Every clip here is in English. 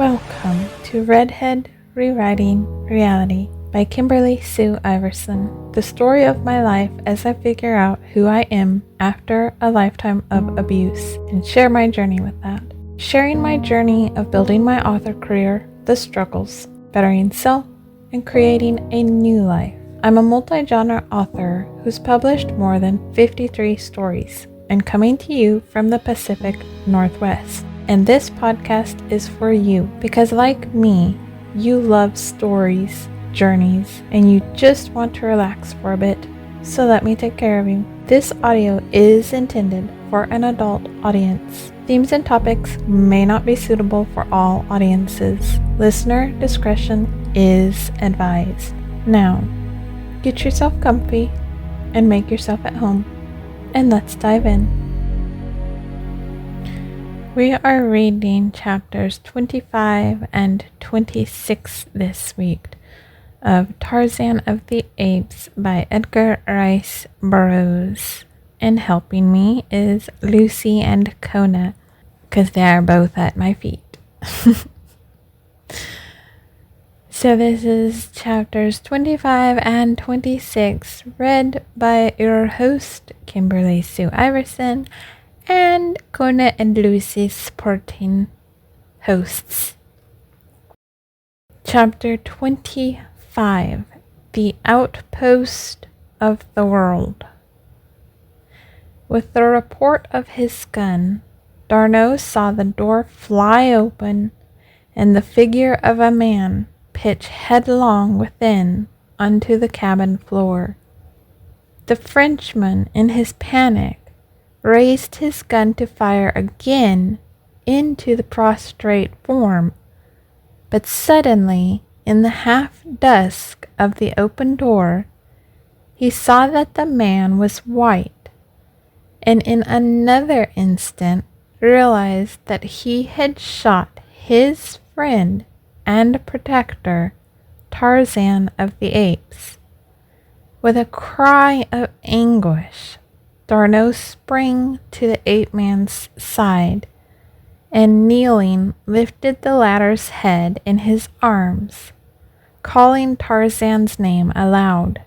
Welcome to Redhead Rewriting Reality by Kimberly Sue Iverson, the story of my life as I figure out who I am after a lifetime of abuse and share my journey with that. Sharing my journey of building my author career, the struggles, bettering self, and creating a new life. I'm a multi-genre author who's published more than 53 stories and coming to you from the Pacific Northwest. And this podcast is for you because, like me, you love stories, journeys, and you just want to relax for a bit. So let me take care of you. This audio is intended for an adult audience. Themes and topics may not be suitable for all audiences. Listener discretion is advised. Now, get yourself comfy and make yourself at home, and let's dive in. We are reading chapters 25 and 26 this week of Tarzan of the Apes by Edgar Rice Burroughs. And helping me is Lucy and Kona, because they are both at my feet. So this is chapters 25 and 26, read by your host, Kimberly Sue Iverson, and Kona and Lucy supporting hosts. Chapter 25, The Outpost of the World. With the report of his gun, D'Arnaud saw the door fly open and the figure of a man pitch headlong within onto the cabin floor. The Frenchman, in his panic, raised his gun to fire again into the prostrate form, but suddenly, in the half-dusk of the open door, he saw that the man was white, and in another instant realized that he had shot his friend and protector, Tarzan of the Apes. With a cry of anguish, D'Arnaud sprang to the ape man's side and, kneeling, lifted the latter's head in his arms, calling Tarzan's name aloud.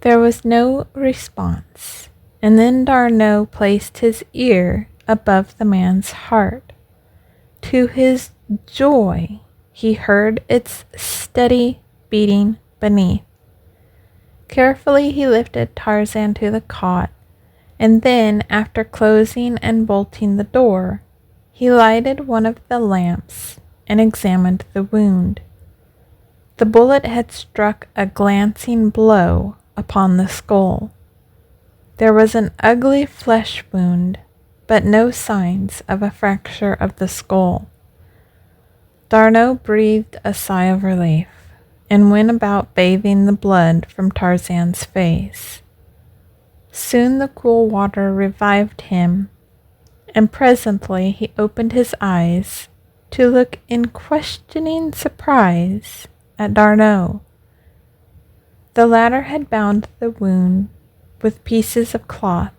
There was no response, and then D'Arnaud placed his ear above the man's heart. To his joy, he heard its steady beating beneath. Carefully he lifted Tarzan to the cot, and then, after closing and bolting the door, he lighted one of the lamps and examined the wound. The bullet had struck a glancing blow upon the skull. There was an ugly flesh wound, but no signs of a fracture of the skull. D'Arnaud breathed a sigh of relief and went about bathing the blood from Tarzan's face. Soon the cool water revived him, and presently he opened his eyes to look in questioning surprise at D'Arnaud. The latter had bound the wound with pieces of cloth,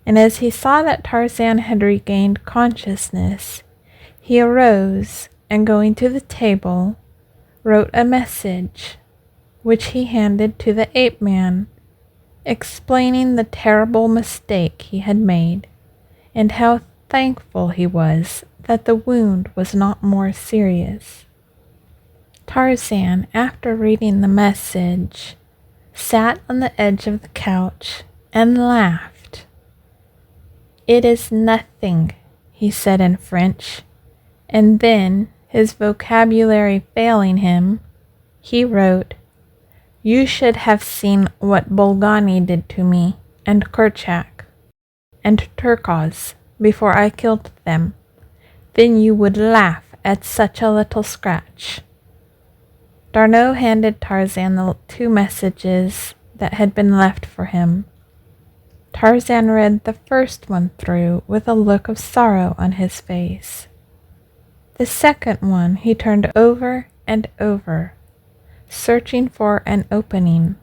and as he saw that Tarzan had regained consciousness, he arose and, going to the table, wrote a message, which he handed to the ape man, explaining the terrible mistake he had made, and how thankful he was that the wound was not more serious. Tarzan, after reading the message, sat on the edge of the couch and laughed. "It is nothing," he said in French, and then, his vocabulary failing him, he wrote, "You should have seen what Bolgani did to me, and Kerchak, and Turkos, before I killed them. Then you would laugh at such a little scratch." D'Arnaud handed Tarzan the 2 messages that had been left for him. Tarzan read the first one through with a look of sorrow on his face. The second one he turned over and over, searching for an opening.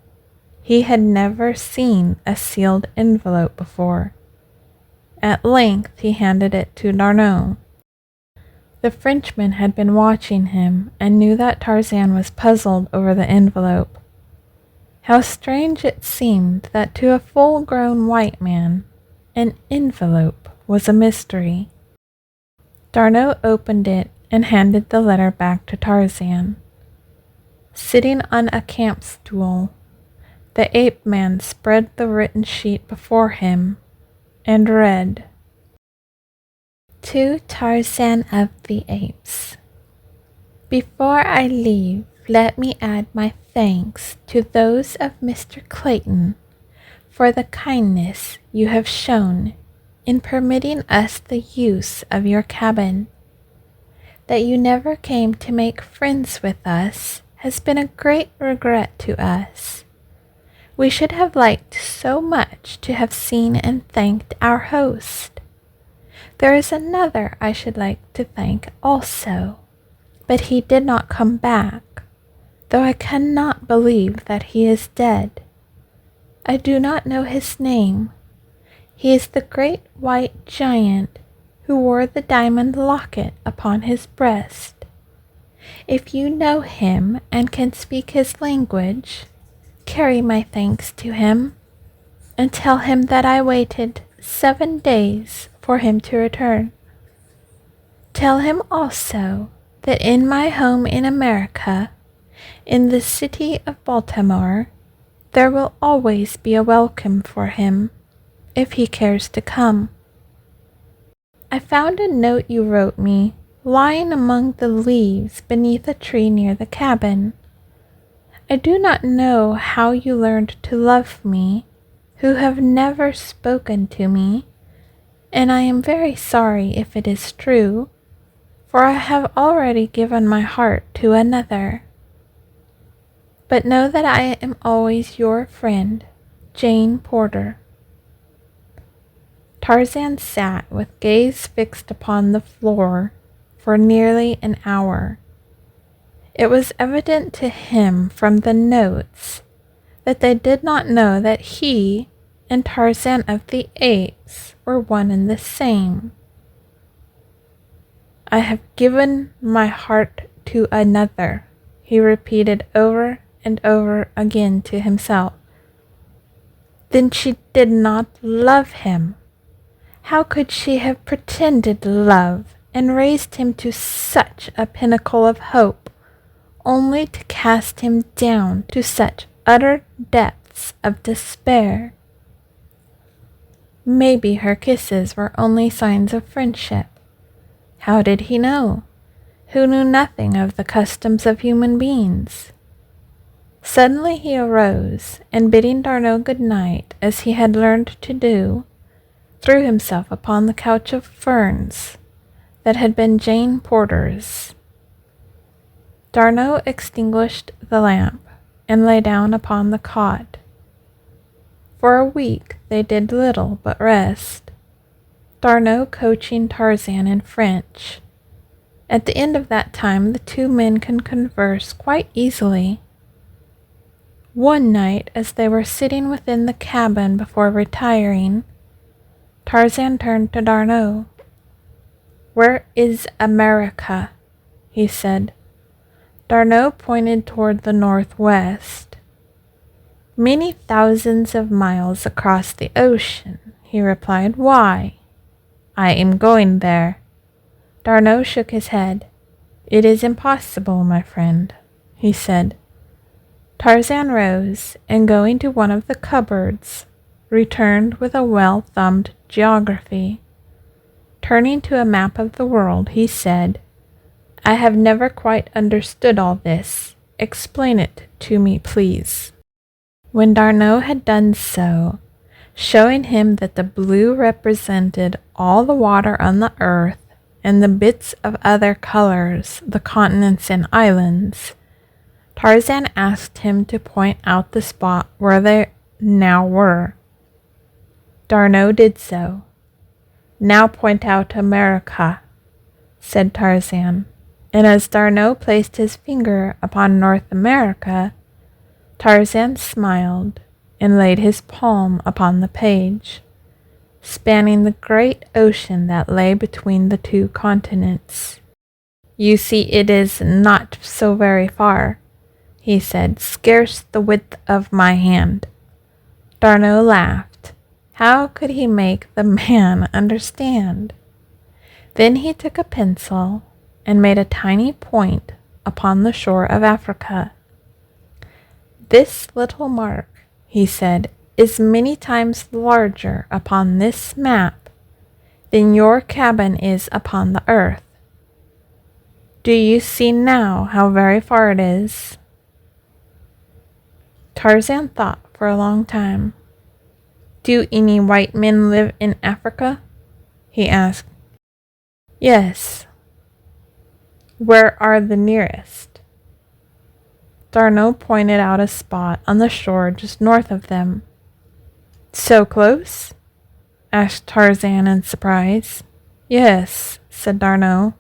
He had never seen a sealed envelope before. At length he handed it to D'Arnaud. The Frenchman had been watching him and knew that Tarzan was puzzled over the envelope. How strange it seemed that to a full-grown white man, an envelope was a mystery. D'Arnot opened it and handed the letter back to Tarzan. Sitting on a camp stool, the ape man spread the written sheet before him and read, "To Tarzan of the Apes. Before I leave, let me add my thanks to those of Mr. Clayton for the kindness you have shown in permitting us the use of your cabin. That you never came to make friends with us has been a great regret to us. We should have liked so much to have seen and thanked our host. There is another I should like to thank also, but he did not come back, though I cannot believe that he is dead. I do not know his name. He is the great white giant who wore the diamond locket upon his breast. If you know him and can speak his language, carry my thanks to him, and tell him that I waited 7 days for him to return. Tell him also that in my home in America, in the city of Baltimore, there will always be a welcome for him, if he cares to come. I found a note you wrote me lying among the leaves beneath a tree near the cabin. I do not know how you learned to love me, who have never spoken to me, and I am very sorry if it is true, for I have already given my heart to another. But know that I am always your friend, Jane Porter." Tarzan sat with gaze fixed upon the floor for nearly an hour. It was evident to him from the notes that they did not know that he and Tarzan of the Apes were one and the same. "I have given my heart to another," he repeated over and over again to himself. Then she did not love him. How could she have pretended love and raised him to such a pinnacle of hope, only to cast him down to such utter depths of despair? Maybe her kisses were only signs of friendship. How did he know, who knew nothing of the customs of human beings? Suddenly he arose, and bidding D'Arnot good night, as he had learned to do, threw himself upon the couch of ferns that had been Jane Porter's. D'Arnot extinguished the lamp and lay down upon the cot. For a week they did little but rest, D'Arnot coaching Tarzan in French. At the end of that time the two men could converse quite easily. One night, as they were sitting within the cabin before retiring, Tarzan turned to D'Arnot. "Where is America?" he said. D'Arnot pointed toward the northwest. "Many thousands of miles across the ocean," he replied. "Why?" "I am going there." D'Arnot shook his head. "It is impossible, my friend," he said. Tarzan rose, and going to one of the cupboards, returned with a well-thumbed geography. Turning to a map of the world, he said, "I have never quite understood all this. Explain it to me, please." When D'Arnot had done so, showing him that the blue represented all the water on the earth, and the bits of other colors the continents and islands, Tarzan asked him to point out the spot where they now were. D'Arnot did so. "Now point out America," said Tarzan, and as D'Arnot placed his finger upon North America, Tarzan smiled and laid his palm upon the page, spanning the great ocean that lay between the two continents. You see, it is not so very far, he said, scarce the width of my hand. D'Arnot laughed. How could he make the man understand? Then he took a pencil and made a tiny point upon the shore of Africa. This little mark, he said, is many times larger upon this map than your cabin is upon the earth. Do you see now how very far it is? Tarzan thought for a long time. Do any white men live in Africa? He asked. Yes. Where are the nearest? D'Arnot pointed out a spot on the shore just north of them. So close? Asked Tarzan in surprise. Yes, said D'Arnot,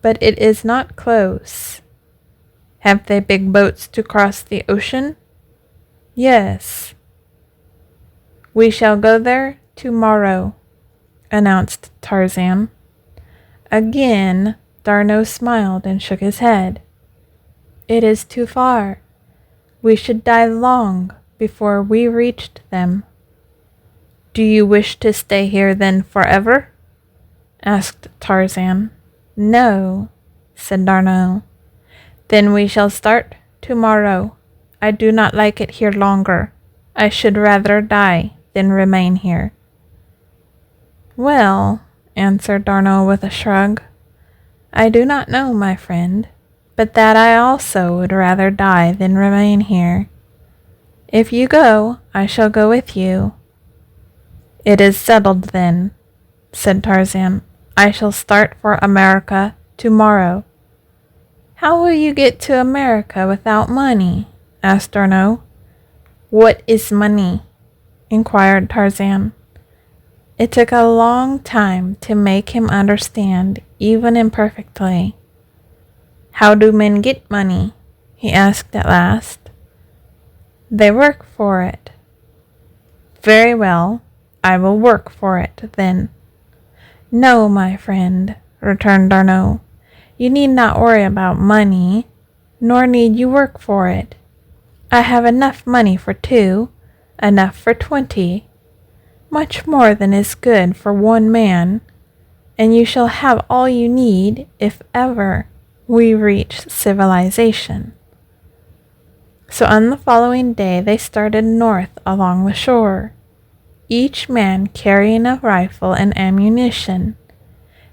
but it is not close. Have they big boats to cross the ocean? Yes. We shall go there tomorrow, announced Tarzan. Again, D'Arnot smiled and shook his head. It is too far. We should die long before we reached them. Do you wish to stay here then forever? Asked Tarzan. No, said D'Arnot. Then we shall start tomorrow. I do not like it here longer. I should rather die than remain here. Well, answered D'Arnot with a shrug, I do not know, my friend, but that I also would rather die than remain here. If you go, I shall go with you. It is settled then, said Tarzan. I shall start for America tomorrow. How will you get to America without money? Asked D'Arnot. What is money? Inquired Tarzan. It took a long time to make him understand, even imperfectly. How do men get money? He asked at last. They work for it. Very well, I will work for it, then. No, my friend, returned D'Arnot. You need not worry about money, nor need you work for it. I have enough money for 2, enough for 20, much more than is good for one man, and you shall have all you need if ever we reach civilization. So on the following day they started north along the shore, each man carrying a rifle and ammunition,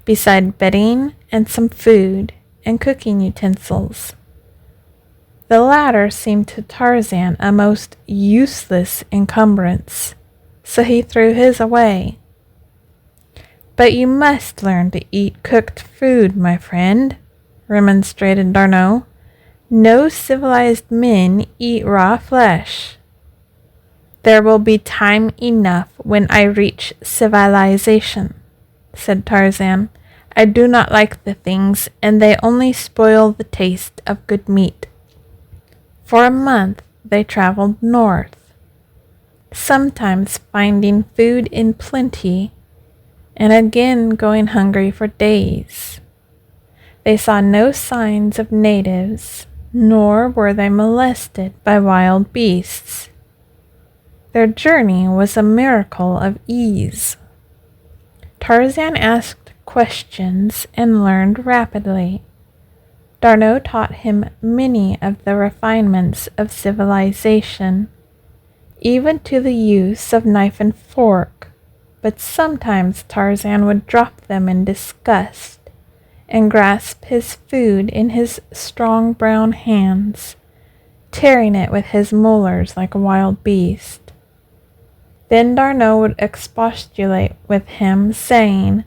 beside bedding and some food and cooking utensils. The latter seemed to Tarzan a most useless encumbrance, so he threw his away. But you must learn to eat cooked food, my friend, remonstrated D'Arnot. No civilized men eat raw flesh. There will be time enough when I reach civilization, said Tarzan. I do not like the things, and they only spoil the taste of good meat. For a month they traveled north, sometimes finding food in plenty, and again going hungry for days. They saw no signs of natives, nor were they molested by wild beasts. Their journey was a miracle of ease. Tarzan asked questions and learned rapidly. D'Arnot taught him many of the refinements of civilization, even to the use of knife and fork, but sometimes Tarzan would drop them in disgust and grasp his food in his strong brown hands, tearing it with his molars like a wild beast. Then D'Arnot would expostulate with him, saying,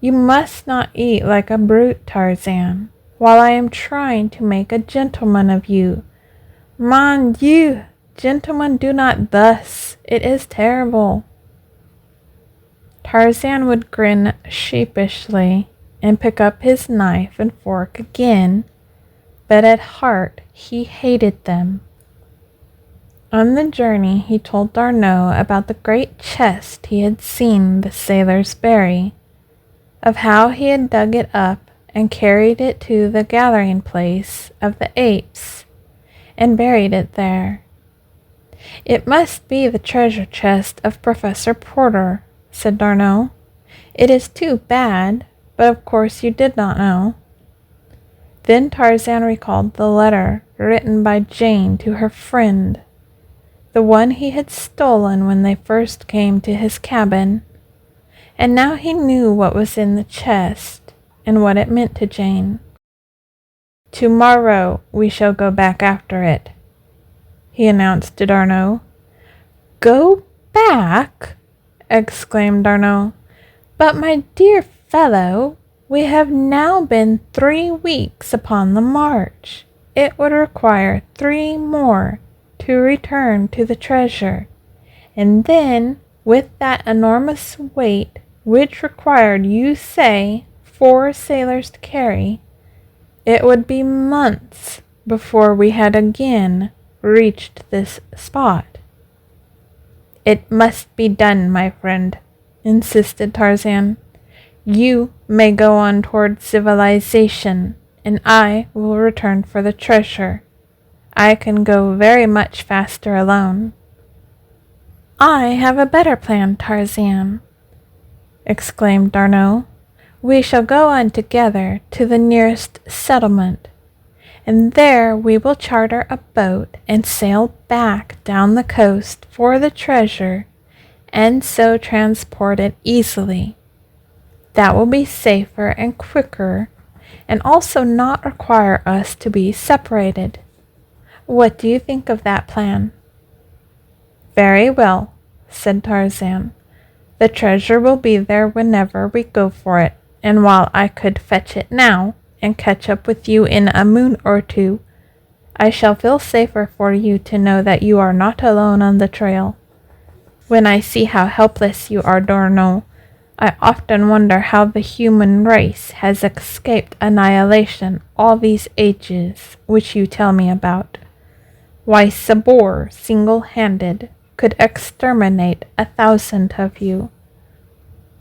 You must not eat like a brute, Tarzan, while I am trying to make a gentleman of you. Mon Dieu, gentlemen do not thus. It is terrible. Tarzan would grin sheepishly and pick up his knife and fork again, but at heart he hated them. On the journey he told D'Arnot about the great chest he had seen the sailors bury, of how he had dug it up and carried it to the gathering place of the apes and buried it there. "It must be the treasure chest of Professor Porter," said D'Arnot. "It is too bad, but of course you did not know." Then Tarzan recalled the letter written by Jane to her friend, the one he had stolen when they first came to his cabin, and now he knew what was in the chest and what it meant to Jane. "Tomorrow we shall go back after it," he announced to D'Arnot. "Go back?" exclaimed D'Arnot. "But my dear fellow, we have now been 3 weeks upon the march. It would require 3 more to return to the treasure, and then, with that enormous weight which required, you say, 4 sailors to carry, it would be months before we had again reached this spot." "It must be done, my friend," insisted Tarzan. "You may go on toward civilization, and I will return for the treasure. I can go very much faster alone." "I have a better plan, Tarzan," exclaimed D'Arnot. "We shall go on together to the nearest settlement, and there we will charter a boat and sail back down the coast for the treasure, and so transport it easily. That will be safer and quicker, and also not require us to be separated. What do you think of that plan?" "Very well," said Tarzan. "The treasure will be there whenever we go for it, and while I could fetch it now and catch up with you in a moon or 2, I shall feel safer for you to know that you are not alone on the trail. When I see how helpless you are, D'Arnot, I often wonder how the human race has escaped annihilation all these ages which you tell me about. Why Sabor, single-handed, could exterminate 1,000 of you."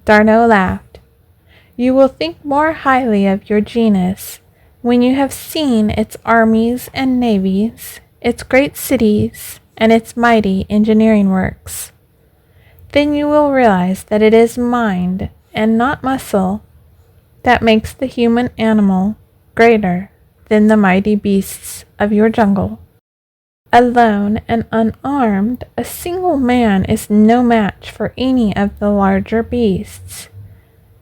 D'Arnot laughed. "You will think more highly of your genus when you have seen its armies and navies, its great cities, and its mighty engineering works. Then you will realize that it is mind, and not muscle, that makes the human animal greater than the mighty beasts of your jungle. Alone and unarmed, a single man is no match for any of the larger beasts.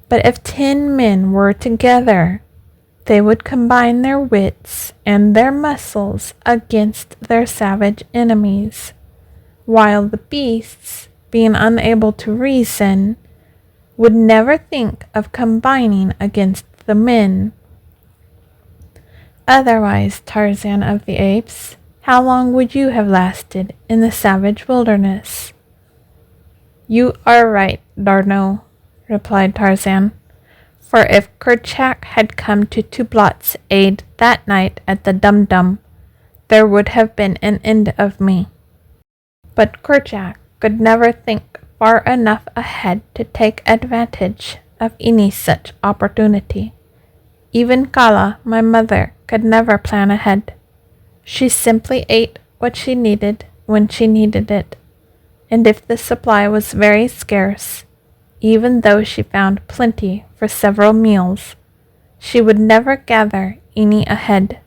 But if 10 men were together, they would combine their wits and their muscles against their savage enemies, while the beasts, being unable to reason, would never think of combining against the men. Otherwise, Tarzan of the Apes, how long would you have lasted in the savage wilderness?" "You are right, D'Arnot," replied Tarzan. "For if Kerchak had come to Tublat's aid that night at the Dum-Dum, there would have been an end of me. But Kerchak could never think far enough ahead to take advantage of any such opportunity. Even Kala, my mother, could never plan ahead. She simply ate what she needed when she needed it, and if the supply was very scarce, even though she found plenty for several meals, she would never gather any ahead.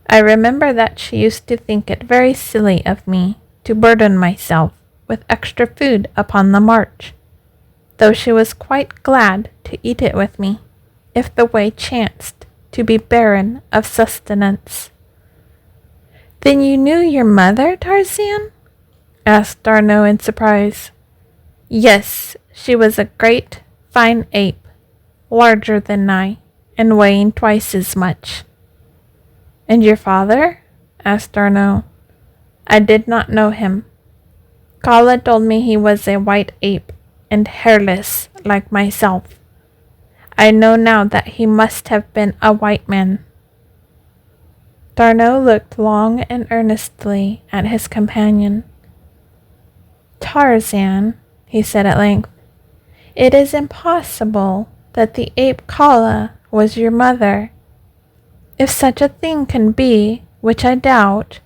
I remember that she used to think it very silly of me to burden myself with extra food upon the march, though she was quite glad to eat it with me, if the way chanced to be barren of sustenance." "Then you knew your mother, Tarzan?" asked D'Arnot in surprise. "Yes, she was a great, fine ape, larger than I, and weighing twice as much." "And your father?" asked D'Arnot. "I did not know him. Kala told me he was a white ape, and hairless, like myself. I know now that he must have been a white man." D'Arnot looked long and earnestly at his companion. "Tarzan," he said at length, "it is impossible that the ape Kala was your mother. If such a thing can be, which I doubt,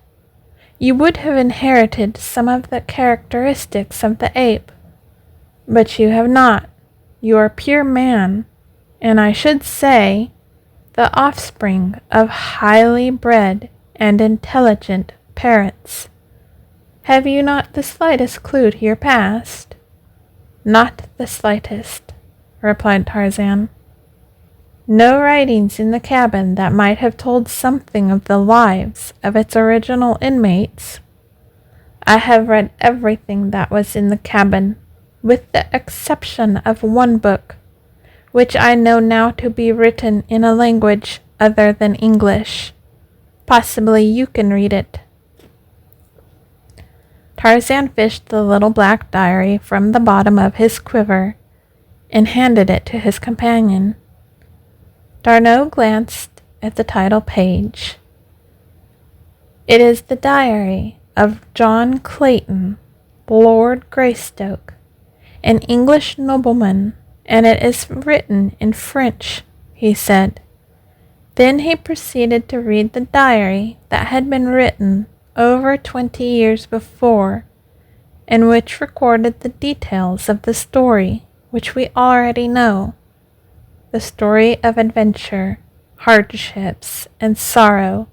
you would have inherited some of the characteristics of the ape. But you have not. You are pure man, and I should say, the offspring of highly bred and intelligent parents. Have you not the slightest clue to your past? Not the slightest, replied Tarzan. No writings in the cabin that might have told something of the lives of its original inmates? I have read everything that was in the cabin, with the exception of one book, which I know now to be written in a language other than English. Possibly you can read it. Tarzan fished the little black diary from the bottom of his quiver and handed it to his companion. D'Arnot glanced at the title page. It is the diary of John Clayton, Lord Greystoke, an English nobleman, and it is written in French, he said. Then he proceeded to read the diary that had been written over 20 years before, and which recorded the details of the story which we already know, the story of adventure, hardships, and sorrow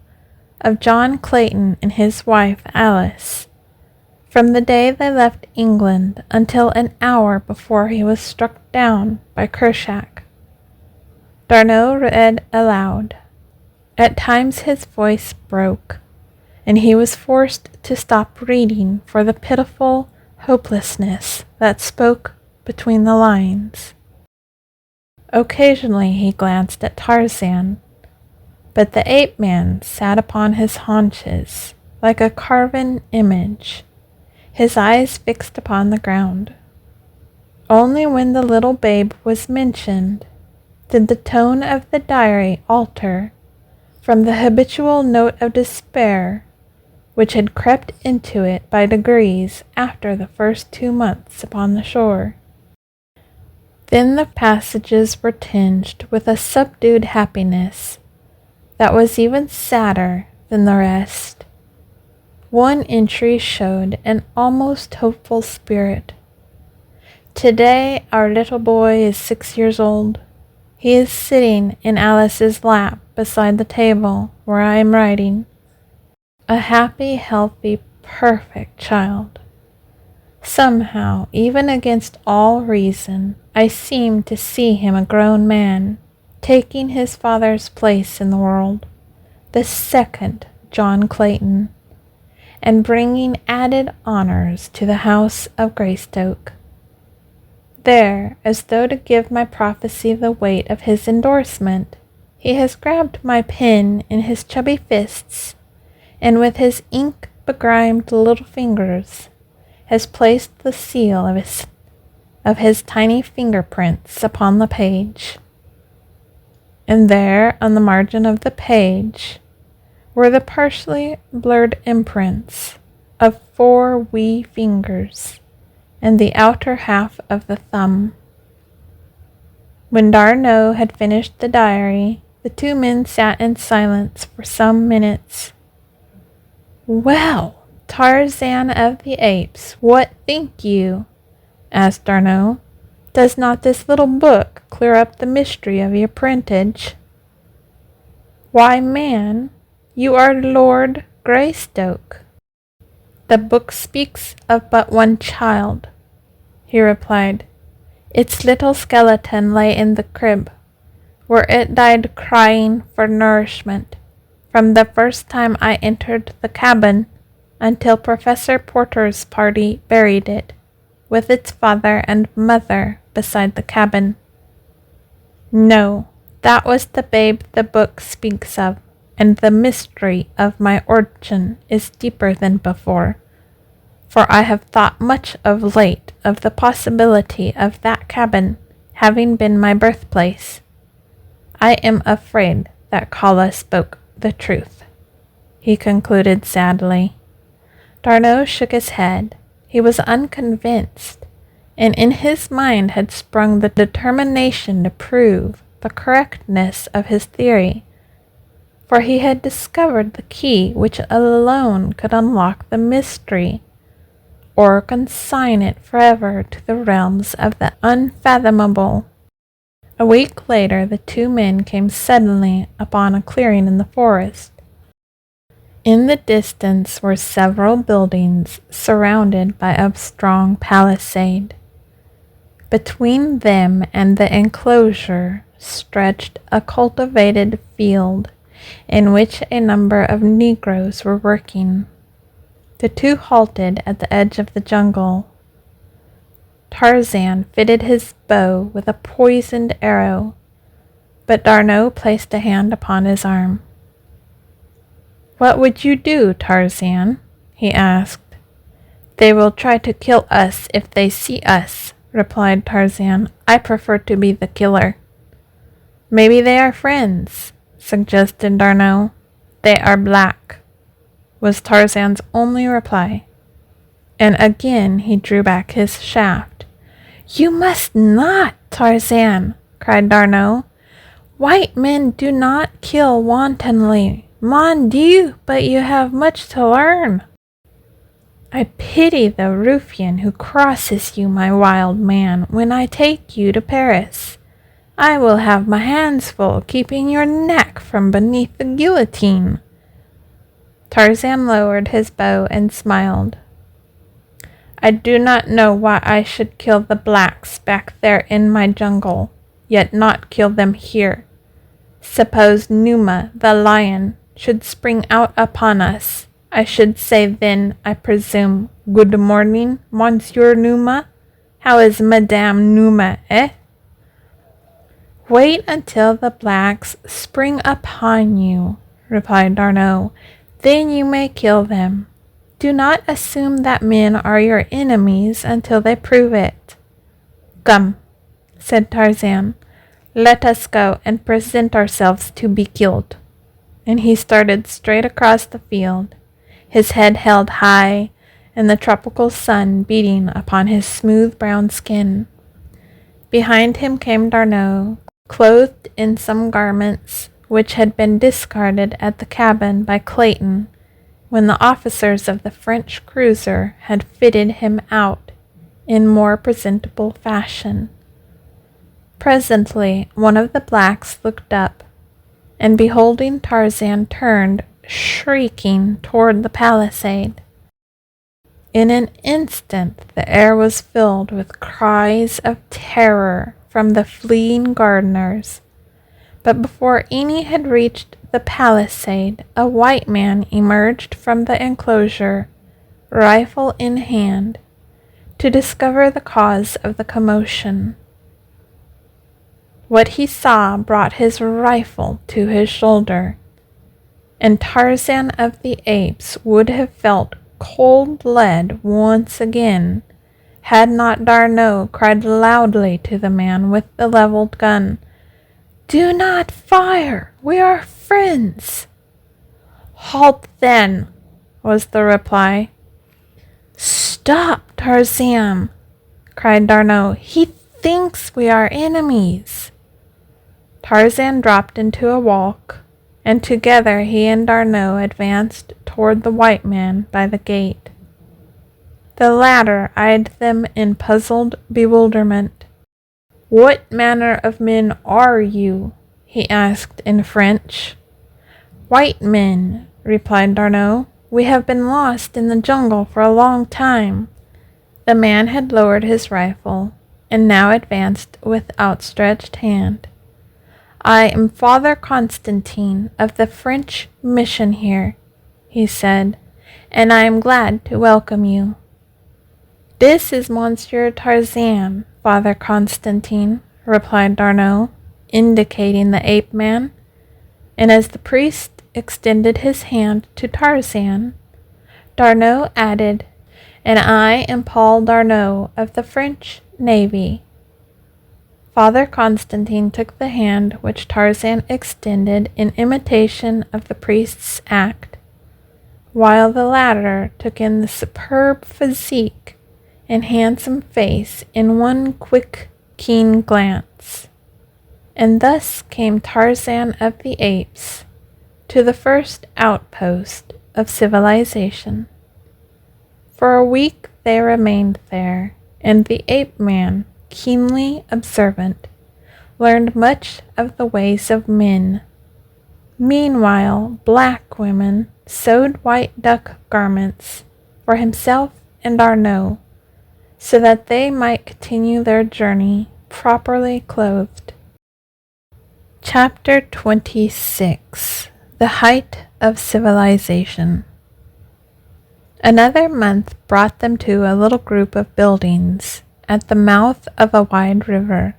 of John Clayton and his wife Alice, from the day they left England until an hour before he was struck down by Kershak. D'Arnot read aloud. At times his voice broke, and he was forced to stop reading for the pitiful hopelessness that spoke between the lines. Occasionally he glanced at Tarzan, but the ape-man sat upon his haunches like a carven image, his eyes fixed upon the ground. Only when the little babe was mentioned did the tone of the diary alter from the habitual note of despair which had crept into it by degrees after the first 2 months upon the shore. Then the passages were tinged with a subdued happiness that was even sadder than the rest. One entry showed an almost hopeful spirit. Today our little boy is 6 years old. He is sitting in Alice's lap beside the table where I am writing. A happy, healthy, perfect child. Somehow, even against all reason, I seem to see him a grown man, taking his father's place in the world, the second John Clayton, and bringing added honors to the house of Greystoke. There, as though to give my prophecy the weight of his endorsement, he has grabbed my pen in his chubby fists, and with his ink-begrimed little fingers has placed the seal of his tiny fingerprints upon the page. And there, on the margin of the page, were the partially blurred imprints of 4 wee fingers and the outer half of the thumb. When D'Arnot had finished the diary, the 2 men sat in silence for some minutes. "Well, Tarzan of the Apes, what think you?" asked D'Arnot. "Does not this little book clear up the mystery of your parentage?" "Why, man, you are Lord Greystoke." "The book speaks of but one child," he replied. "Its little skeleton lay in the crib, where it died crying for nourishment, from the first time I entered the cabin until Professor Porter's party buried it, with its father and mother beside the cabin. No, that was the babe the book speaks of, and the mystery of my origin is deeper than before, for I have thought much of late of the possibility of that cabin having been my birthplace. I am afraid that Kala spoke the truth," he concluded sadly. D'Arnot shook his head. He was unconvinced, and in his mind had sprung the determination to prove the correctness of his theory, for he had discovered the key which alone could unlock the mystery, or consign it forever to the realms of the unfathomable. A week later, the two men came suddenly upon a clearing in the forest. In the distance were several buildings surrounded by a strong palisade. Between them and the enclosure stretched a cultivated field in which a number of Negroes were working. The two halted at the edge of the jungle. Tarzan fitted his bow with a poisoned arrow, but D'Arnot placed a hand upon his arm. "What would you do, Tarzan?" he asked. "They will try to kill us if they see us," replied Tarzan. "I prefer to be the killer." "Maybe they are friends," suggested D'Arnot. "They are black," was Tarzan's only reply, and again he drew back his shaft. "You must not, Tarzan," cried D'Arnot. "White men do not kill wantonly. Mon Dieu, but you have much to learn." "I pity the ruffian who crosses you, my wild man, when I take you to Paris. I will have my hands full keeping your neck from beneath the guillotine." Tarzan lowered his bow and smiled. "I do not know why I should kill the blacks back there in my jungle, yet not kill them here. Suppose Numa, the lion, should spring out upon us. I should say then, I presume, 'Good morning, Monsieur Numa. How is Madame Numa, eh?'" "Wait until the blacks spring upon you," replied D'Arnot. "Then you may kill them. Do not assume that men are your enemies until they prove it." "Come," said Tarzan, "let us go and present ourselves to be killed." And he started straight across the field, his head held high, and the tropical sun beating upon his smooth brown skin. Behind him came D'Arnot, clothed in some garments which had been discarded at the cabin by Clayton, when the officers of the French cruiser had fitted him out in more presentable fashion. Presently one of the blacks looked up, and beholding Tarzan turned, shrieking, toward the palisade. In an instant the air was filled with cries of terror from the fleeing gardeners, but before any had reached the palisade, a white man emerged from the enclosure, rifle in hand, to discover the cause of the commotion. What he saw brought his rifle to his shoulder, and Tarzan of the Apes would have felt cold lead once again, had not D'Arnot cried loudly to the man with the leveled gun, "Do not fire! We are friends!" "Halt then!" was the reply. "Stop, Tarzan!" cried D'Arnot. "He thinks we are enemies." Tarzan dropped into a walk, and together he and D'Arnot advanced toward the white man by the gate. The latter eyed them in puzzled bewilderment. "What manner of men are you?" he asked in French. "White men," replied D'Arnot. "We have been lost in the jungle for a long time." The man had lowered his rifle, and now advanced with outstretched hand. "I am Father Constantine of the French mission here," he said, "and I am glad to welcome you." "This is Monsieur Tarzan, Father Constantine," replied D'Arnot, indicating the ape man, and as the priest extended his hand to Tarzan, D'Arnot added, "And I am Paul D'Arnot of the French Navy." Father Constantine took the hand which Tarzan extended in imitation of the priest's act, while the latter took in the superb physique and handsome face in one quick, keen glance. And thus came Tarzan of the Apes to the first outpost of civilization. For a week they remained there, and the ape-man, keenly observant, learned much of the ways of men. Meanwhile, black women sewed white duck garments for himself and Arnaud, so that they might continue their journey properly clothed. Chapter 26. The Height of Civilization. Another month brought them to a little group of buildings at the mouth of a wide river,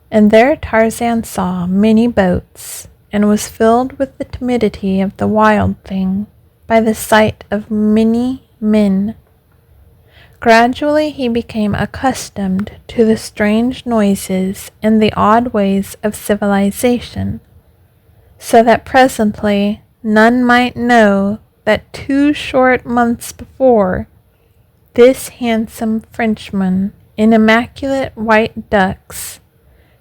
and there Tarzan saw many boats, and was filled with the timidity of the wild thing by the sight of many men. Gradually he became accustomed to the strange noises and the odd ways of civilization, so that presently none might know that 2 short months before, this handsome Frenchman in immaculate white ducks,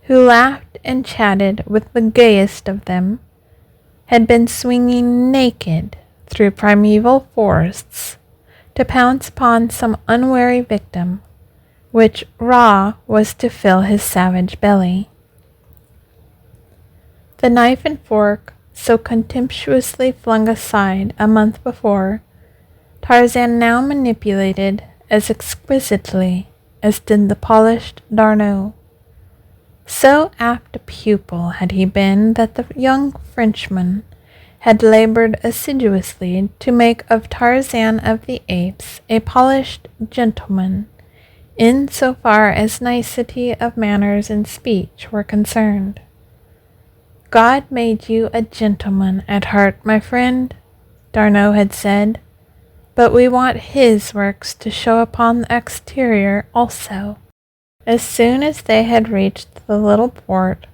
who laughed and chatted with the gayest of them, had been swinging naked through primeval forests to pounce upon some unwary victim, which raw was to fill his savage belly. The knife and fork, so contemptuously flung aside a month before, Tarzan now manipulated as exquisitely as did the polished D'Arnaud. So apt a pupil had he been that the young Frenchman had labored assiduously to make of Tarzan of the Apes a polished gentleman, in so far as nicety of manners and speech were concerned. "God made you a gentleman at heart, my friend," D'Arnaud had said, "but we want his works to show upon the exterior also." As soon as they had reached the little port,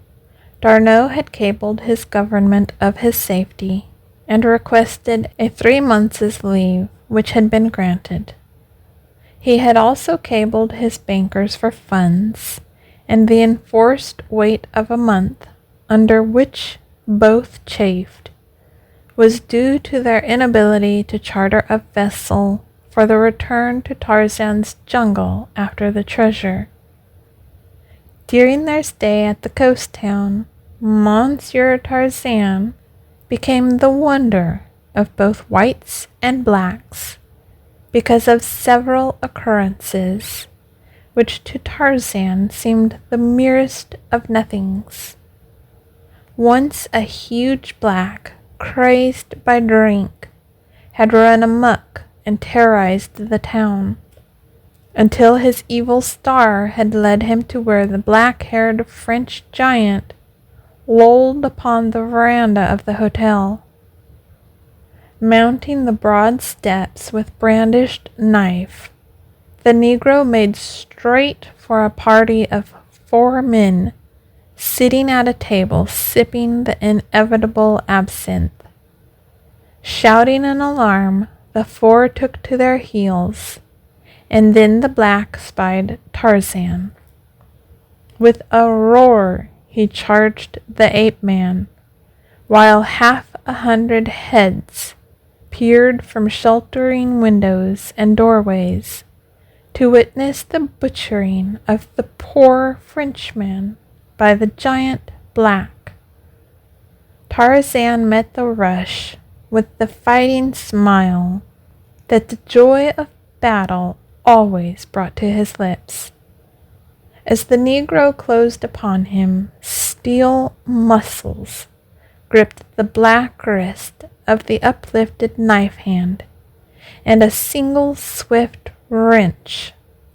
D'Arnaud had cabled his government of his safety, and requested a 3 months' leave, which had been granted. He had also cabled his bankers for funds, and the enforced wait of a month, under which both chafed, was due to their inability to charter a vessel for the return to Tarzan's jungle after the treasure. During their stay at the coast town, Monsieur Tarzan became the wonder of both whites and blacks, because of several occurrences, which to Tarzan seemed the merest of nothings. Once a huge black, crazed by drink, had run amuck and terrorized the town, until his evil star had led him to where the black-haired French giant lolled upon the veranda of the hotel. Mounting the broad steps with brandished knife, the Negro made straight for a party of 4 men, sitting at a table sipping the inevitable absinthe. Shouting in alarm, the 4 took to their heels, and then the black spied Tarzan. With a roar he charged the ape-man, while 100 heads peered from sheltering windows and doorways to witness the butchering of the poor Frenchman by the giant black. Tarzan met the rush with the fighting smile that the joy of battle always brought to his lips. As the Negro closed upon him, steel muscles gripped the black wrist of the uplifted knife hand, and a single swift wrench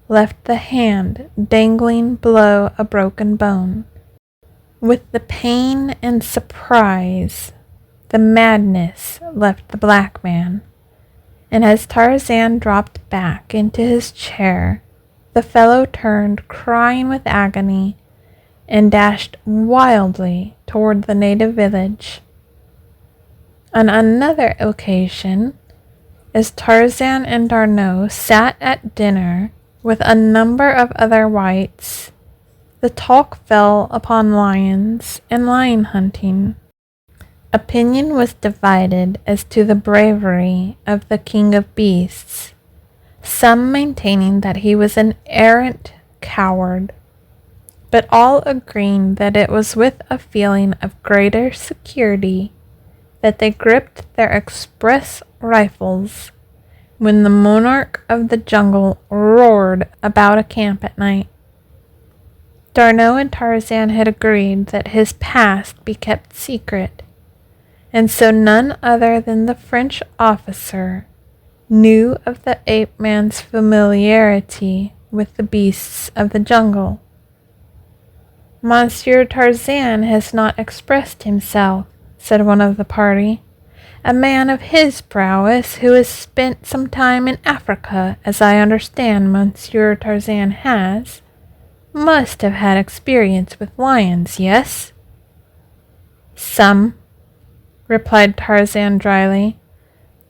left the hand dangling below a broken bone. With the pain and surprise, the madness left the black man, and as Tarzan dropped back into his chair, the fellow turned, crying with agony, and dashed wildly toward the native village. On another occasion, as Tarzan and D'Arnaud sat at dinner with a number of other whites, The talk fell upon lions and lion hunting. Opinion was divided as to the bravery of the king of beasts, some maintaining that he was an arrant coward, but all agreeing that it was with a feeling of greater security that they gripped their express rifles when the monarch of the jungle roared about a camp at night. D'Arnot and Tarzan had agreed that his past be kept secret, and so none other than the French officer knew of the ape-man's familiarity with the beasts of the jungle. Monsieur Tarzan has not expressed himself, said one of the party. A man of his prowess who has spent some time in Africa, as I understand Monsieur Tarzan has, must have had experience with lions, yes? Some, replied Tarzan dryly,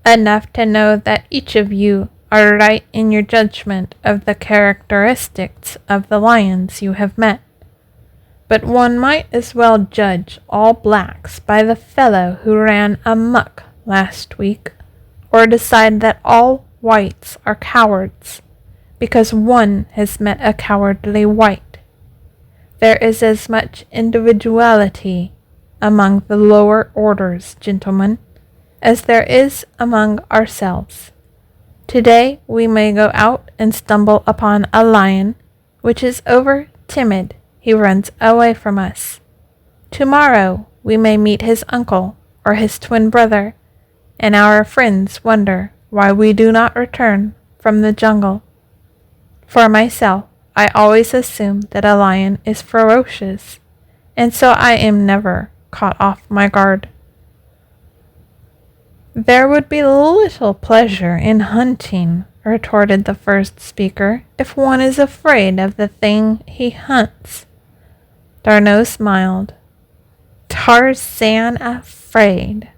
enough to know that each of you are right in your judgment of the characteristics of the lions you have met. But one might as well judge all blacks by the fellow who ran amok last week, or decide that all whites are cowards, because one has met a cowardly white. There is as much individuality among the lower orders, gentlemen, as there is among ourselves. Today we may go out and stumble upon a lion which is over timid. He runs away from us. Tomorrow we may meet his uncle or his twin brother, and our friends wonder why we do not return from the jungle. For myself, I always assume that a lion is ferocious, and so I am never caught off my guard. There would be little pleasure in hunting, retorted the first speaker, if one is afraid of the thing he hunts. D'Arnot smiled. Tarzan afraid.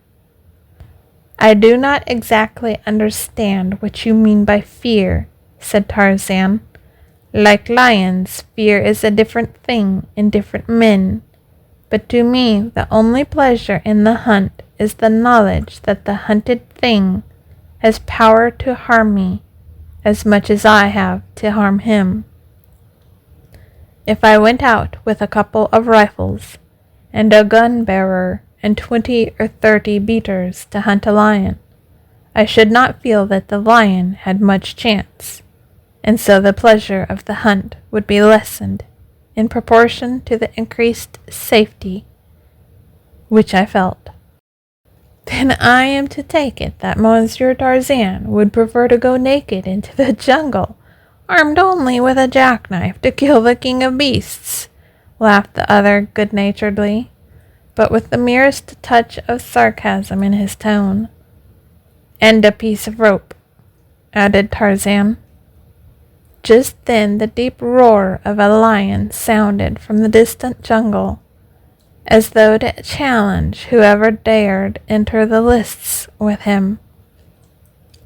I do not exactly understand what you mean by fear, said Tarzan. Like lions, fear is a different thing in different men. But to me, the only pleasure in the hunt is the knowledge that the hunted thing has power to harm me as much as I have to harm him. If I went out with a couple of rifles and a gun-bearer and 20 or 30 beaters to hunt a lion, I should not feel that the lion had much chance, and so the pleasure of the hunt would be lessened in proportion to the increased safety which I felt. Then I am to take it that Monsieur Tarzan would prefer to go naked into the jungle, armed only with a jackknife to kill the king of beasts, laughed the other good-naturedly, but with the merest touch of sarcasm in his tone. And a piece of rope, added Tarzan. Just then the deep roar of a lion sounded from the distant jungle, as though to challenge whoever dared enter the lists with him.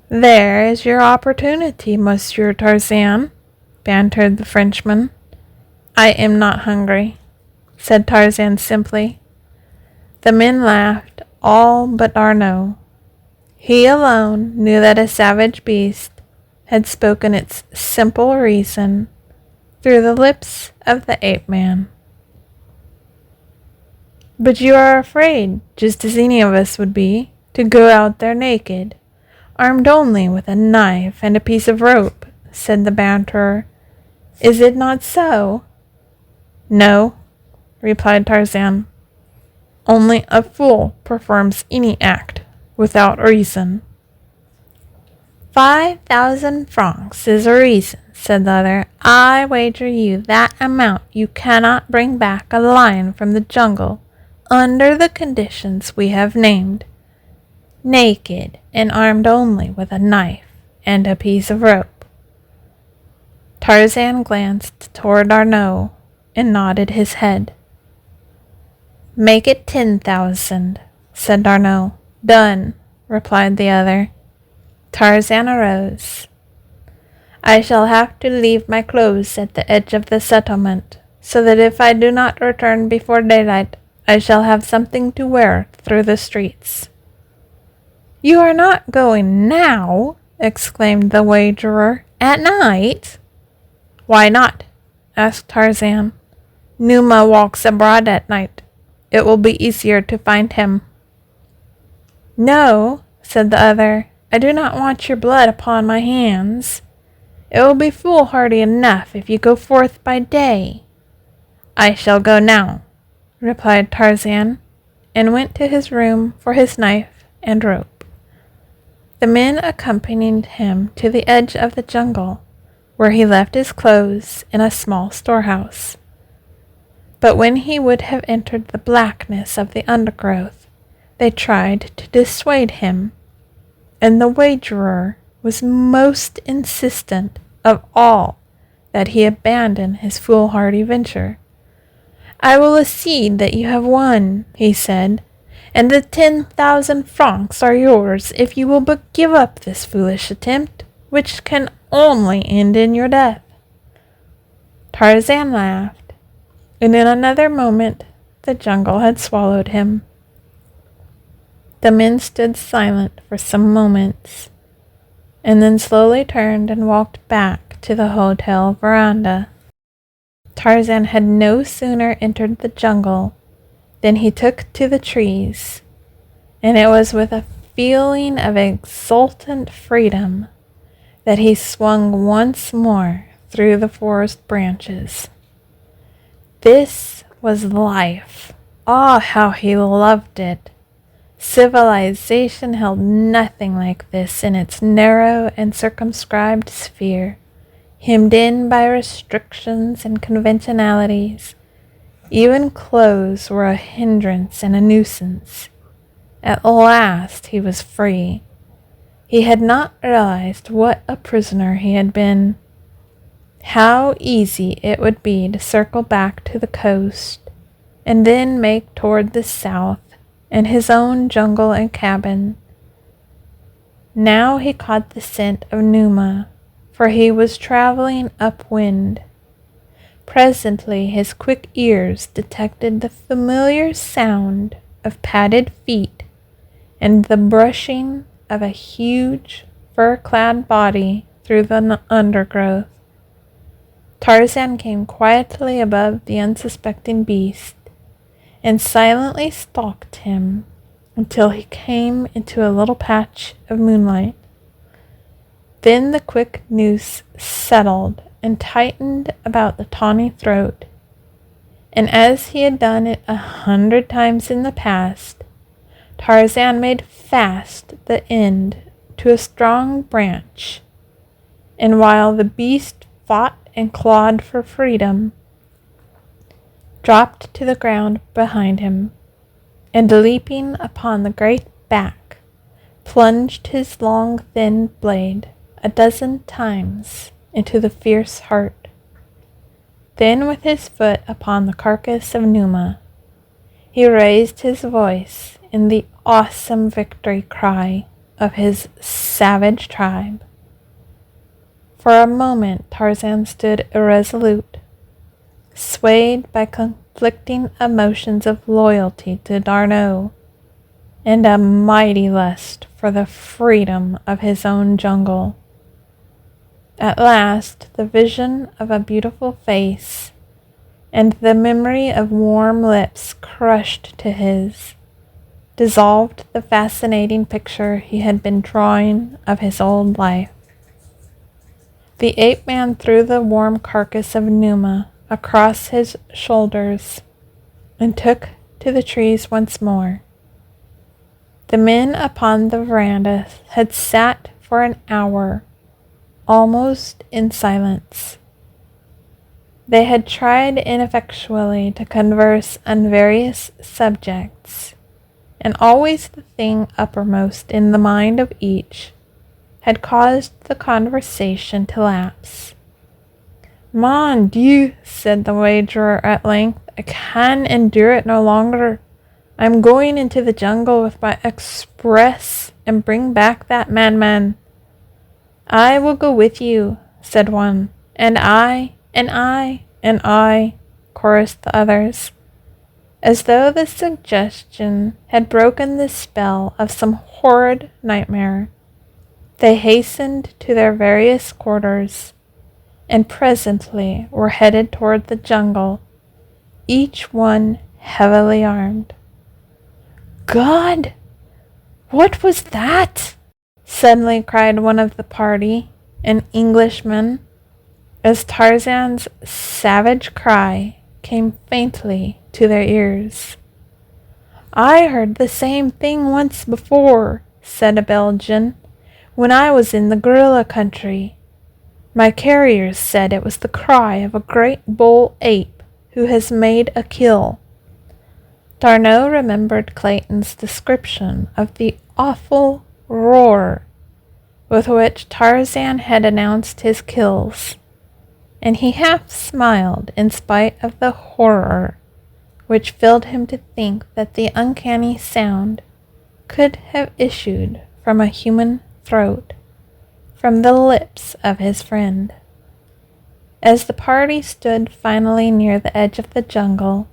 There is your opportunity, Monsieur Tarzan, bantered the Frenchman. I am not hungry, said Tarzan simply. The men laughed, all but D'Arnot. He alone knew that a savage beast had spoken its simple reason through the lips of the ape-man. But you are afraid, just as any of us would be, to go out there naked, armed only with a knife and a piece of rope, said the banterer. Is it not so? No, replied Tarzan. Only a fool performs any act without reason. 5,000 francs is a reason, said the other. I wager you that amount you cannot bring back a lion from the jungle under the conditions we have named, naked and armed only with a knife and a piece of rope. Tarzan glanced toward D'Arnot and nodded his head. Make it 10,000, said D'Arnot. Done, replied the other. Tarzan arose. I shall have to leave my clothes at the edge of the settlement, so that if I do not return before daylight, I shall have something to wear through the streets." "You are not going now?" exclaimed the wagerer. "At night?" "Why not?" asked Tarzan. "Numa walks abroad at night. It will be easier to find him." "No," said the other, "I do not want your blood upon my hands. It will be foolhardy enough if you go forth by day." "I shall go now," replied Tarzan, and went to his room for his knife and rope. The men accompanied him to the edge of the jungle, where he left his clothes in a small storehouse. But when he would have entered the blackness of the undergrowth, they tried to dissuade him, and the wagerer was most insistent of all that he abandon his foolhardy venture. "I will accede that you have won," he said, "and the 10,000 francs are yours if you will but give up this foolish attempt, which can only end in your death." Tarzan laughed, and in another moment the jungle had swallowed him. The men stood silent for some moments, and then slowly turned and walked back to the hotel veranda. Tarzan had no sooner entered the jungle than he took to the trees, and it was with a feeling of exultant freedom that he swung once more through the forest branches. This was life. Ah, how he loved it! Civilization held nothing like this in its narrow and circumscribed sphere, hemmed in by restrictions and conventionalities. Even clothes were a hindrance and a nuisance. At last he was free. He had not realized what a prisoner he had been. How easy it would be to circle back to the coast, and then make toward the south and his own jungle and cabin. Now he caught the scent of Numa, for he was traveling upwind. Presently his quick ears detected the familiar sound of padded feet and the brushing of a huge fur-clad body through the undergrowth. Tarzan came quietly above the unsuspecting beast and silently stalked him until he came into a little patch of moonlight. Then the quick noose settled and tightened about the tawny throat, and as he had done it 100 times in the past, Tarzan made fast the end to a strong branch, and while the beast fought and clawed for freedom, dropped to the ground behind him, and leaping upon the great back, plunged his long thin blade 12 times into the fierce heart. Then with his foot upon the carcass of Numa, he raised his voice in the awesome victory cry of his savage tribe. For a moment Tarzan stood irresolute, swayed by conflicting emotions of loyalty to D'Arnot and a mighty lust for the freedom of his own jungle. At last the vision of a beautiful face and the memory of warm lips crushed to his dissolved the fascinating picture he had been drawing of his old life. The ape-man threw the warm carcass of Numa across his shoulders and took to the trees once more. The men upon the veranda had sat for an hour, almost in silence. They had tried ineffectually to converse on various subjects, and always the thing uppermost in the mind of each had caused the conversation to lapse. "Mon Dieu," said the wagerer at length, "I can endure it no longer. I am going into the jungle with my express and bring back that madman." "I will go with you," said one, "and I, and I, and I." chorused the others, as though the suggestion had broken the spell of some horrid nightmare. They hastened to their various quarters, and presently were headed toward the jungle, each one heavily armed. "God! What was that?" suddenly cried one of the party, an Englishman, as Tarzan's savage cry came faintly to their ears. "I heard the same thing once before," said a Belgian, "when I was in the gorilla country. My carriers said it was the cry of a great bull ape who has made a kill." D'Arnot remembered Clayton's description of the awful roar with which Tarzan had announced his kills, and he half smiled in spite of the horror which filled him to think that the uncanny sound could have issued from a human throat, from the lips of his friend. As the party stood finally near the edge of the jungle,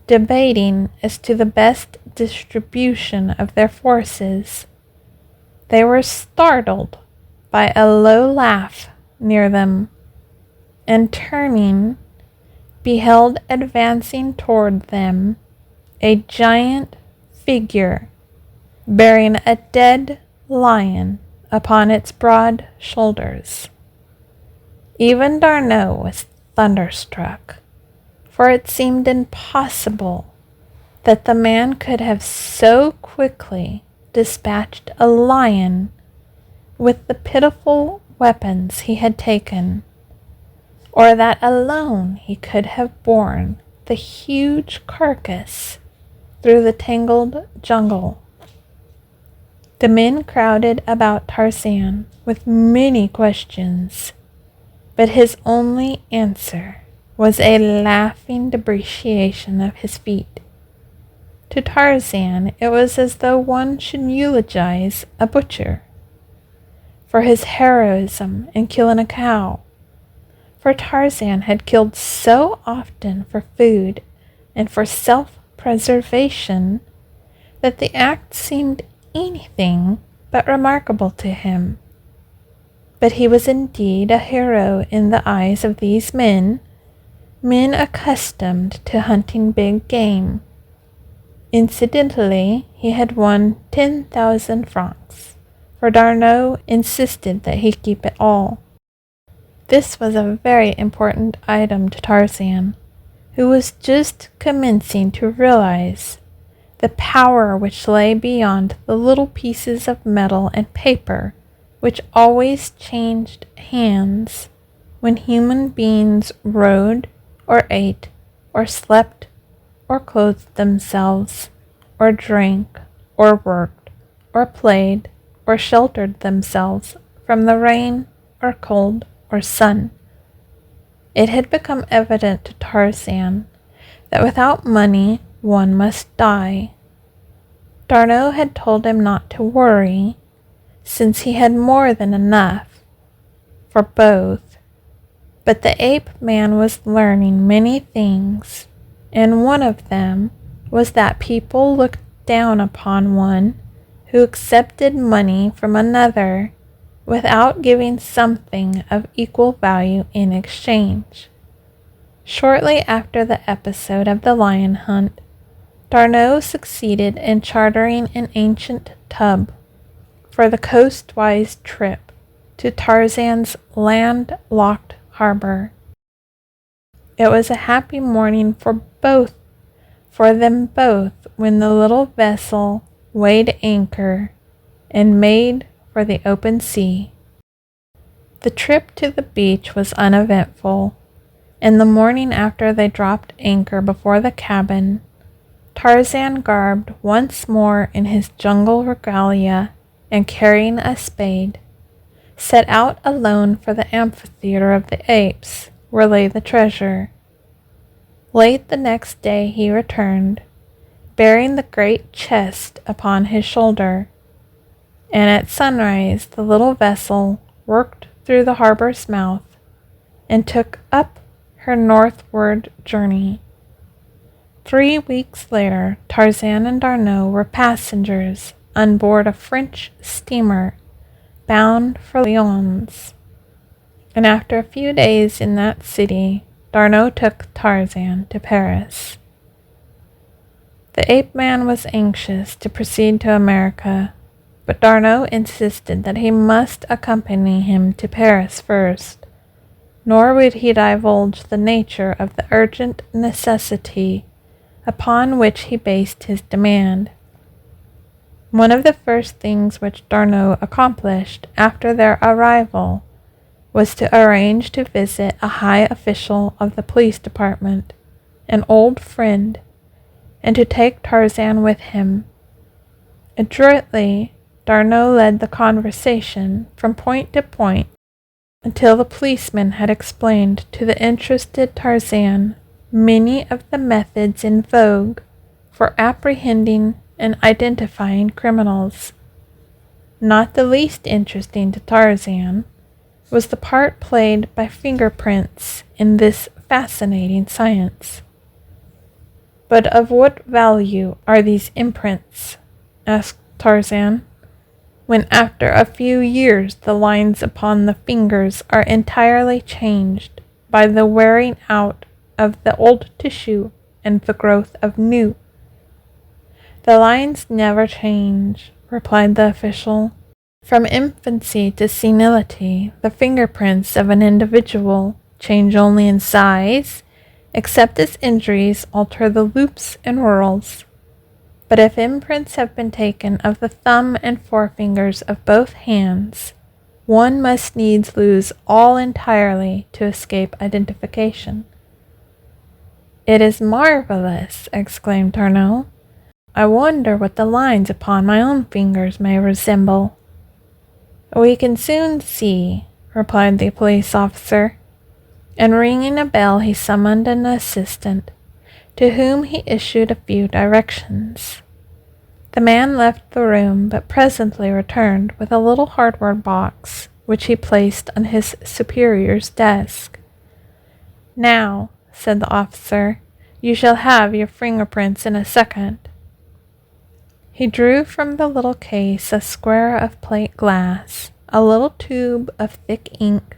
debating as to the best distribution of their forces, they were startled by a low laugh near them, and turning, beheld advancing toward them a giant figure bearing a dead lion upon its broad shoulders. Even D'Arnot was thunderstruck, for it seemed impossible that the man could have so quickly dispatched a lion with the pitiful weapons he had taken, or that alone he could have borne the huge carcass through the tangled jungle. The men crowded about Tarzan with many questions, but his only answer was a laughing depreciation of his feat. To Tarzan it was as though one should eulogize a butcher for his heroism in killing a cow, for Tarzan had killed so often for food and for self-preservation that the act seemed anything but remarkable to him. But he was indeed a hero in the eyes of these men accustomed to hunting big game. Incidentally, he had won 10,000 francs, for D'Arnot insisted that he keep it all. This was a very important item to Tarzan, who was just commencing to realize the power which lay beyond the little pieces of metal and paper which always changed hands when human beings rode or ate or slept or clothed themselves or drank or worked or played or sheltered themselves from the rain or cold or sun. It had become evident to Tarzan that without money one must die. D'Arnot had told him not to worry, since he had more than enough for both, but the ape man was learning many things, and one of them was that people looked down upon one who accepted money from another without giving something of equal value in exchange. Shortly after the episode of the lion hunt, D'Arnot succeeded in chartering an ancient tub for the coastwise trip to Tarzan's landlocked harbor. It was a happy morning for them both, when the little vessel weighed anchor and made for the open sea. The trip to the beach was uneventful, and the morning after they dropped anchor before the cabin, Tarzan, garbed once more in his jungle regalia and carrying a spade, set out alone for the amphitheater of the apes, where lay the treasure. Late the next day he returned, bearing the great chest upon his shoulder, and at sunrise the little vessel worked through the harbor's mouth and took up her northward journey. 3 weeks later, Tarzan and D'Arnot were passengers on board a French steamer bound for Lyons, and after a few days in that city, D'Arnot took Tarzan to Paris. The ape man was anxious to proceed to America, but D'Arnot insisted that he must accompany him to Paris first, nor would he divulge the nature of the urgent necessity upon which he based his demand. One of the first things which D'Arnot accomplished after their arrival was to arrange to visit a high official of the police department, an old friend, and to take Tarzan with him. Adroitly, D'Arnot led the conversation from point to point until the policeman had explained to the interested Tarzan many of the methods in vogue for apprehending and identifying criminals. Not the least interesting to Tarzan was the part played by fingerprints in this fascinating science. "But of what value are these imprints?" asked Tarzan, "when after a few years the lines upon the fingers are entirely changed by the wearing out of the old tissue and the growth of new?" "The lines never change," replied the official. "From infancy to senility, the fingerprints of an individual change only in size, except as injuries alter the loops and whorls. But if imprints have been taken of the thumb and forefingers of both hands, one must needs lose all entirely to escape identification." "It is marvelous!" exclaimed D'Arnot. "I wonder what the lines upon my own fingers may resemble." "We can soon see," replied the police officer, and ringing a bell he summoned an assistant, to whom he issued a few directions. The man left the room, but presently returned with a little hardware box, which he placed on his superior's desk. "Now," said the officer, "you shall have your fingerprints in a second." He drew from the little case a square of plate glass, a little tube of thick ink,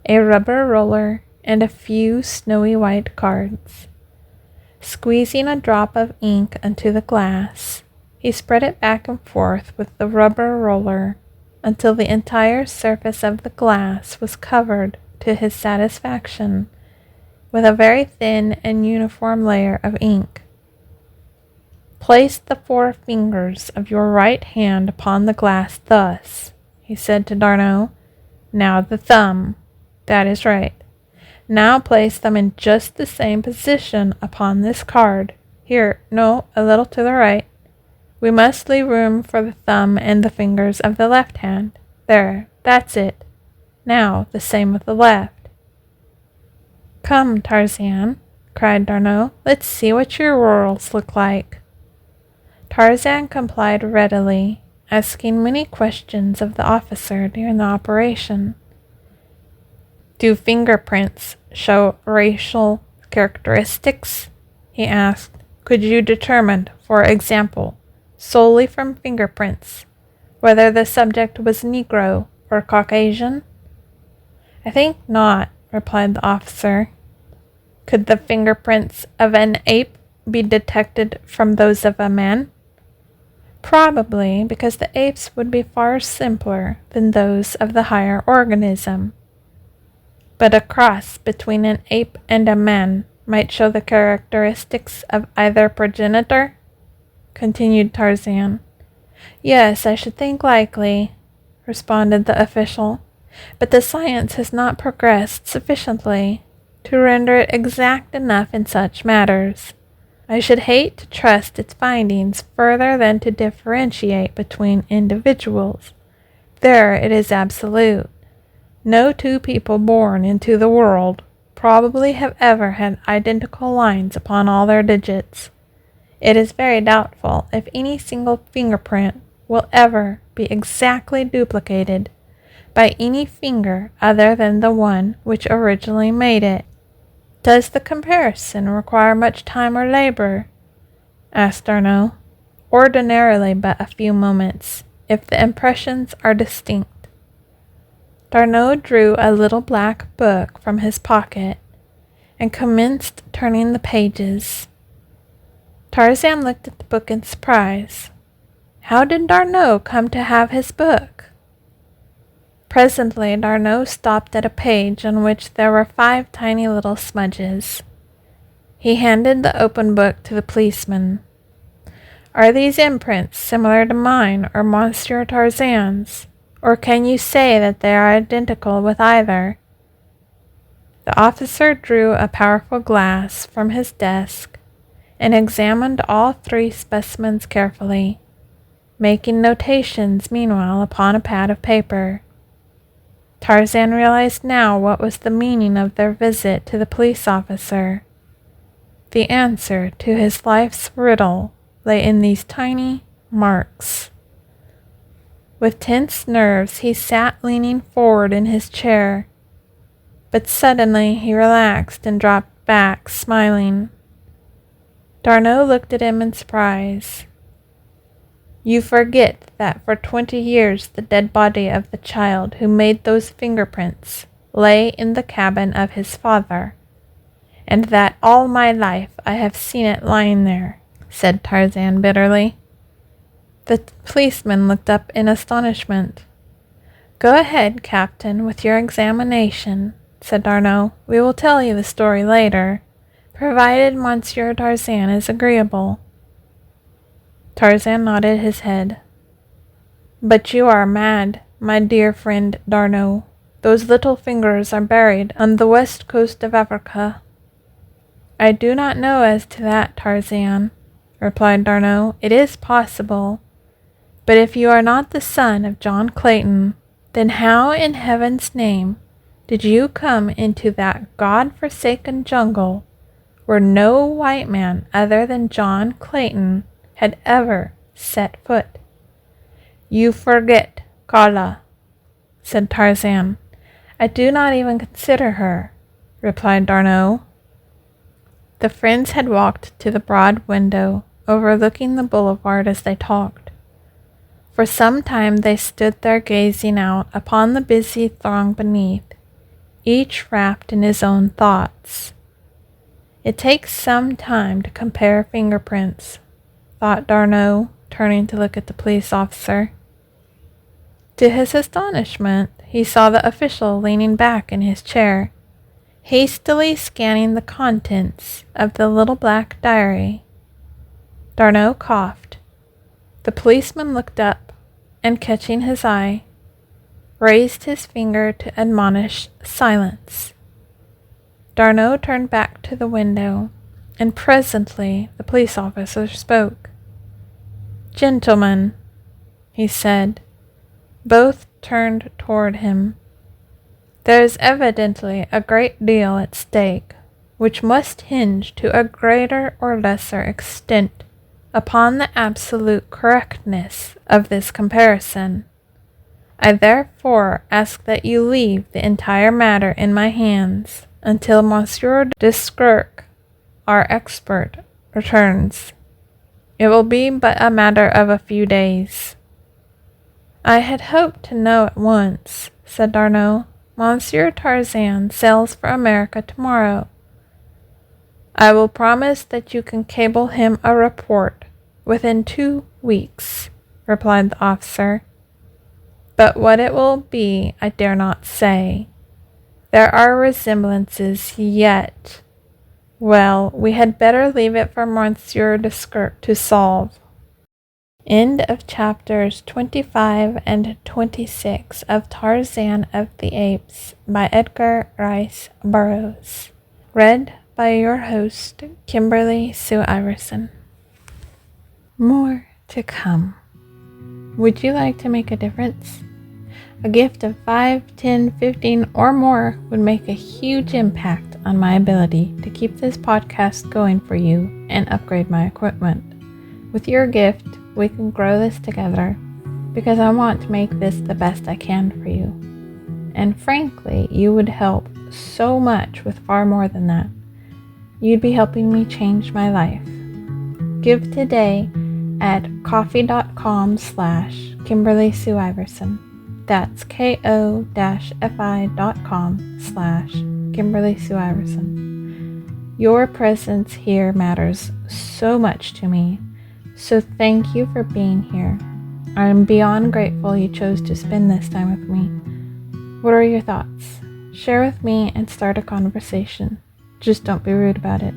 a rubber roller, and a few snowy white cards. Squeezing a drop of ink into the glass, he spread it back and forth with the rubber roller until the entire surface of the glass was covered to his satisfaction with a very thin and uniform layer of ink. "Place the 4 fingers of your right hand upon the glass thus," he said to D'Arnot. "Now the thumb. That is right. Now place them in just the same position upon this card. Here, no, a little to the right. We must leave room for the thumb and the fingers of the left hand. There, that's it. Now the same with the left." "Come, Tarzan," cried D'Arnot. "Let's see what your whorls look like." Tarzan complied readily, asking many questions of the officer during the operation. "Do fingerprints show racial characteristics?" he asked. "Could you determine, for example, solely from fingerprints, whether the subject was Negro or Caucasian?" "I think not," replied the officer. "Could the fingerprints of an ape be detected from those of a man?" "Probably, because the apes would be far simpler than those of the higher organism." "But a cross between an ape and a man might show the characteristics of either progenitor?" continued Tarzan. "Yes, I should think likely," responded the official, "but the science has not progressed sufficiently to render it exact enough in such matters. I should hate to trust its findings further than to differentiate between individuals. There it is absolute. No 2 people born into the world probably have ever had identical lines upon all their digits. It is very doubtful if any single fingerprint will ever be exactly duplicated by any finger other than the one which originally made it." Does the comparison require much time or labor? Asked D'Arnot. Ordinarily but a few moments, if the impressions are distinct. D'Arnot drew a little black book from his pocket and commenced turning the pages. Tarzan looked at the book in surprise. How did D'Arnot come to have his book? Presently D'Arnot stopped at a page on which there were 5 tiny little smudges. He handed the open book to the policeman. Are these imprints similar to mine or Monsieur Tarzan's, or can you say that they are identical with either? The officer drew a powerful glass from his desk and examined all 3 specimens carefully, making notations meanwhile upon a pad of paper. Tarzan realized now what was the meaning of their visit to the police officer. The answer to his life's riddle lay in these tiny marks. With tense nerves, he sat leaning forward in his chair, but suddenly he relaxed and dropped back, smiling. D'Arnot looked at him in surprise. You forget that for 20 years the dead body of the child who made those fingerprints lay in the cabin of his father, and that all my life I have seen it lying there, said Tarzan bitterly. The policeman looked up in astonishment. Go ahead, Captain, with your examination, said D'Arnot. We will tell you the story later, provided Monsieur Tarzan is agreeable. Tarzan nodded his head. But you are mad, my dear friend D'Arnot. Those little fingers are buried on the west coast of Africa. I do not know as to that, Tarzan, replied D'Arnot. It is possible. But if you are not the son of John Clayton, then how in heaven's name did you come into that God-forsaken jungle where no white man other than John Clayton had ever set foot? You forget, Kala, said Tarzan. I do not even consider her, replied D'Arnot. The friends had walked to the broad window overlooking the boulevard as they talked. For some time they stood there gazing out upon the busy throng beneath, each wrapped in his own thoughts. It takes some time to compare fingerprints, thought D'Arnot, turning to look at the police officer. To his astonishment, he saw the official leaning back in his chair, hastily scanning the contents of the little black diary. D'Arnot coughed. The policeman looked up, and catching his eye, raised his finger to admonish silence. D'Arnot turned back to the window, and presently the police officer spoke. Gentlemen, he said. Both turned toward him. There is evidently a great deal at stake, which must hinge to a greater or lesser extent upon the absolute correctness of this comparison. I therefore ask that you leave the entire matter in my hands until Monsieur Descurques, our expert, returns. It will be but a matter of a few days. I had hoped to know at once, said D'Arnot. Monsieur Tarzan sails for America tomorrow. I will promise that you can cable him a report within 2 weeks, replied the officer. But what it will be, I dare not say. There are resemblances yet. Well, we had better leave it for Monsieur Descurques to solve. End of chapters 25 and 26 of Tarzan of the Apes by Edgar Rice Burroughs. Read by your host, Kimberly Sue Iverson. More to come. Would you like to make a difference? A gift of 5, 10, 15, or more would make a huge impact on my ability to keep this podcast going for you and upgrade my equipment. With your gift, we can grow this together because I want to make this the best I can for you. And frankly, you would help so much with far more than that. you'd be helping me change my life. Give today at ko-fi.com/Kimberly Sue Iverson. That's ko-fi.com/Kimberly Sue Iverson. Your presence here matters so much to me, so thank you for being here. I am beyond grateful you chose to spend this time with me. What are your thoughts? Share with me and start a conversation. Just don't be rude about it.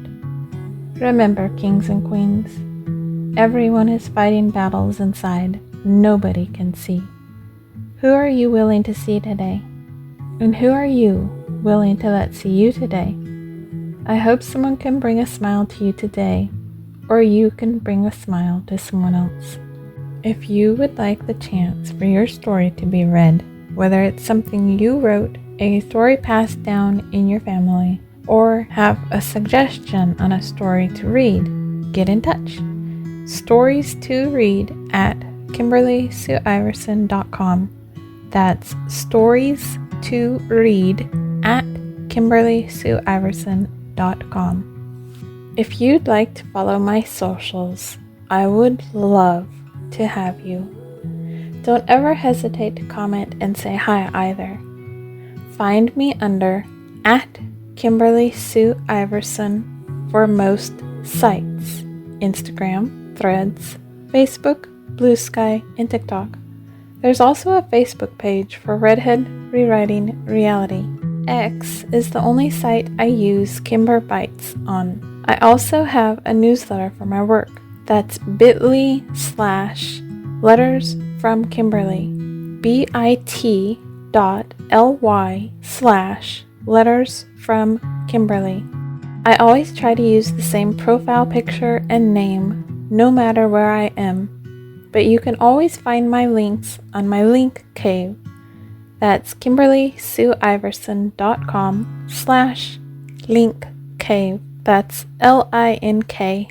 Remember, kings and queens, everyone is fighting battles inside nobody can see. Who are you willing to see today? And who are you willing to let see you today? I hope someone can bring a smile to you today, or you can bring a smile to someone else. If you would like the chance for your story to be read, whether it's something you wrote, a story passed down in your family, or have a suggestion on a story to read, get in touch. Stories to read at KimberlySueIverson.com. That's stories to read at KimberlySueIverson.com. If you'd like to follow my socials, I would love to have you. Don't ever hesitate to comment and say hi either. Find me under at Kimberly Sue Iverson for most sites: Instagram, Threads, Facebook, Blue Sky, and TikTok. There's also a Facebook page for Redhead Rewriting Reality. X is the only site I use Kimber Bites on. I also have a newsletter for my work. That's bit.ly/lettersfromkimberly. bit.ly/lettersfromkimberly. I always try to use the same profile picture and name no matter where I am, but you can always find my links on my link cave. That's KimberlySueIverson.com/link cave. That's LINKCAVE.